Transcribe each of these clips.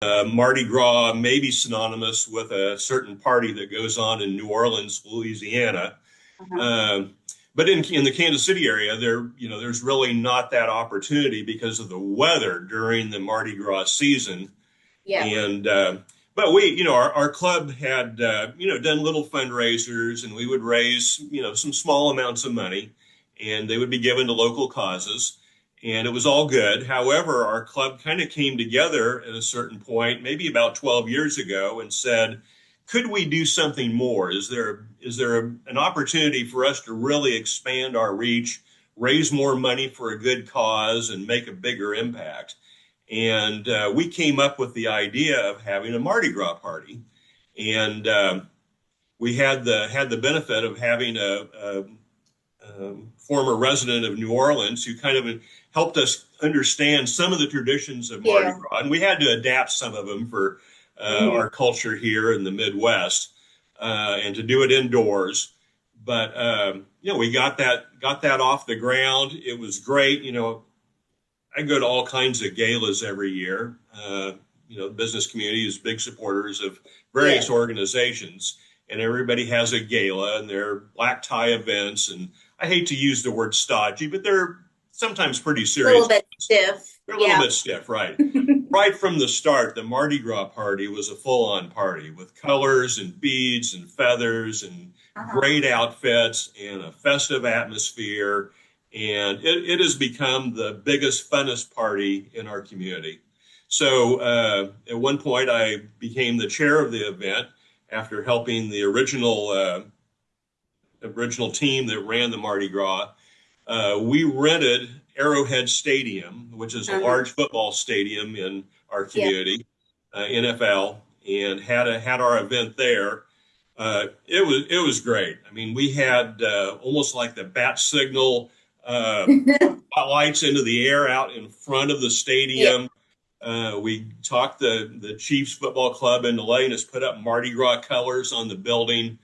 Mardi Gras may be synonymous with a certain party that goes on in New Orleans, Louisiana. Uh-huh. Um, but in the Kansas City area, there's really not that opportunity because of the weather during the Mardi Gras season. Yeah. And but our club had done little fundraisers, and we would raise some small amounts of money, and they would be given to local causes, and it was all good. However, our club kind of came together at a certain point, maybe about 12 years ago, and said, could we do something more? Is there an opportunity for us to really expand our reach, raise more money for a good cause, and make a bigger impact? And we came up with the idea of having a Mardi Gras party, and we had the benefit of having a former resident of New Orleans who kind of helped us understand some of the traditions of Mardi Yeah. Gras, and we had to adapt some of them for Hmm. our culture here in the Midwest, and to do it indoors. But we got that off the ground. It was great. I go to all kinds of galas every year. The business community is big supporters of various Yeah. organizations, and everybody has a gala and their black tie events. And I hate to use the word stodgy, but they're sometimes pretty A little serious. bit stiff. They're a little Yeah. bit stiff, right? Right from the start, the Mardi Gras party was a full-on party with colors and beads and feathers and Uh-huh. great outfits and a festive atmosphere. And it has become the biggest, funnest party in our community. So at one point, I became the chair of the event after helping the original team that ran the Mardi Gras. We rented Arrowhead Stadium, which is a Uh-huh. large football stadium in our Yeah. community, NFL, and had our event there. It was great. I mean, we had almost like the bat signal uh, lights into the air out in front of the Yeah. stadium. We talked the Chiefs football club into letting us put up Mardi Gras colors on the building,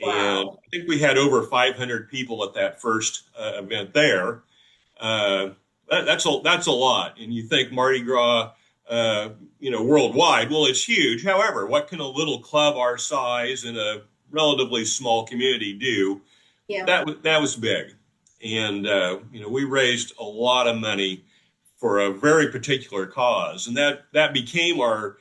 and Wow. I think we had over 500 people at that first event there. Uh, that's a lot, and you think Mardi Gras, worldwide. Well, it's huge. However, what can a little club our size in a relatively small community do? Yeah. That was big, and we raised a lot of money for a very particular cause, and that became our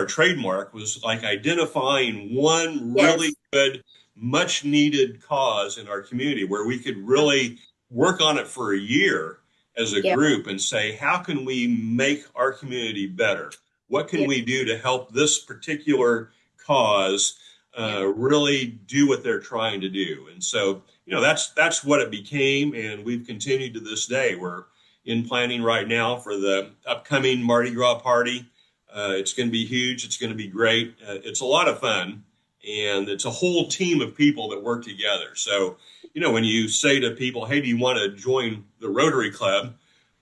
trademark, was like identifying one really Yes. good, much needed cause in our community where we could really work on it for a year as a Yeah. group and say, how can we make our community better? What can Yeah. we do to help this particular cause Yeah. really do what they're trying to do? And so, that's what it became, and we've continued to this day. We're in planning right now for the upcoming Mardi Gras party. It's going to be huge. It's going to be great. It's a lot of fun, and it's a whole team of people that work together. So, when you say to people, "Hey, do you want to join the Rotary Club?"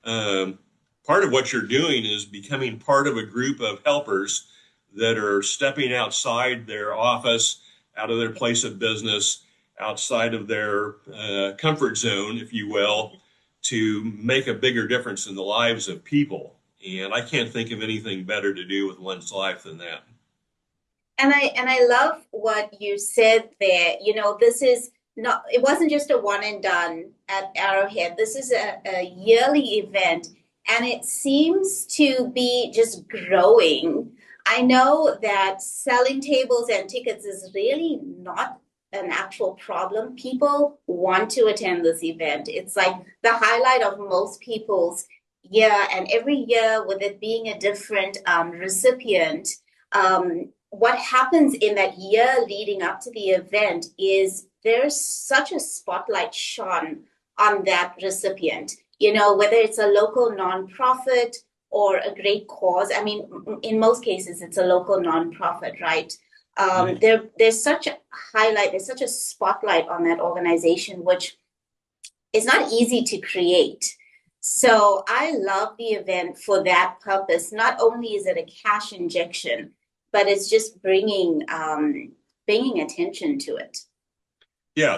Um, Part of what you're doing is becoming part of a group of helpers that are stepping outside their office, out of their place of business, outside of their comfort zone, if you will, to make a bigger difference in the lives of people. And I can't think of anything better to do with one's life than that. And I love what you said there. This is not, it wasn't just a one and done at Arrowhead. This is a yearly event, and it seems to be just growing. I know that selling tables and tickets is really not an actual problem. People want to attend this event. It's like the highlight of most people's year, and every year, with it being a different recipient, what happens in that year leading up to the event is there's such a spotlight shone on that recipient, whether it's a local nonprofit or a great cause. I mean, in most cases, it's a local nonprofit, right? Mhm. There's such a highlight, there's such a spotlight on that organization, which is not easy to create. So I love the event for that purpose. Not only is it a cash injection, but it's just bringing attention to it. Yeah,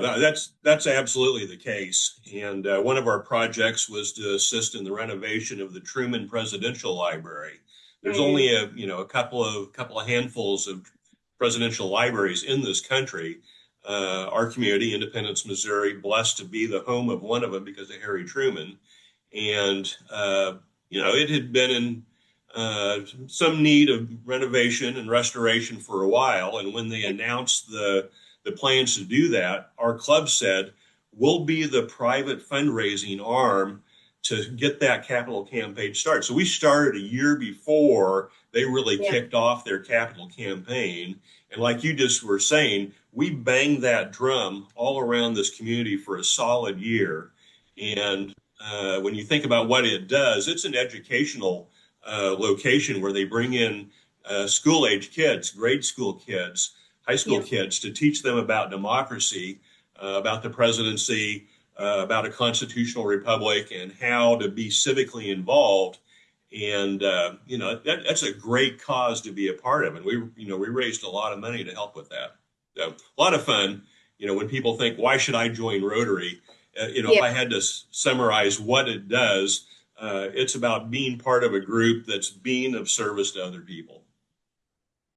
that's absolutely the case. And one of our projects was to assist in the renovation of the Truman Presidential Library. there's only a couple of handfuls of presidential libraries in this country. Our community, Independence, Missouri, blessed to be the home of one of them because of Harry Truman, and it had been in some need of renovation and restoration for a while. And when they announced the plans to do that, our club said, we'll be the private fundraising arm to get that capital campaign started. So we started a year before they really kicked off their capital campaign. And like you just were saying, we banged that drum all around this community for a solid year. And when you think about what it does, it's an educational location where they bring in school age kids, grade school kids, high school kids to teach them about democracy, about the presidency, about a constitutional republic, and how to be civically involved. And that's a great cause to be a part of. And we raised a lot of money to help with that. So a lot of fun. When people think, why should I join Rotary? If I had to summarize what it does, it's about being part of a group that's being of service to other people.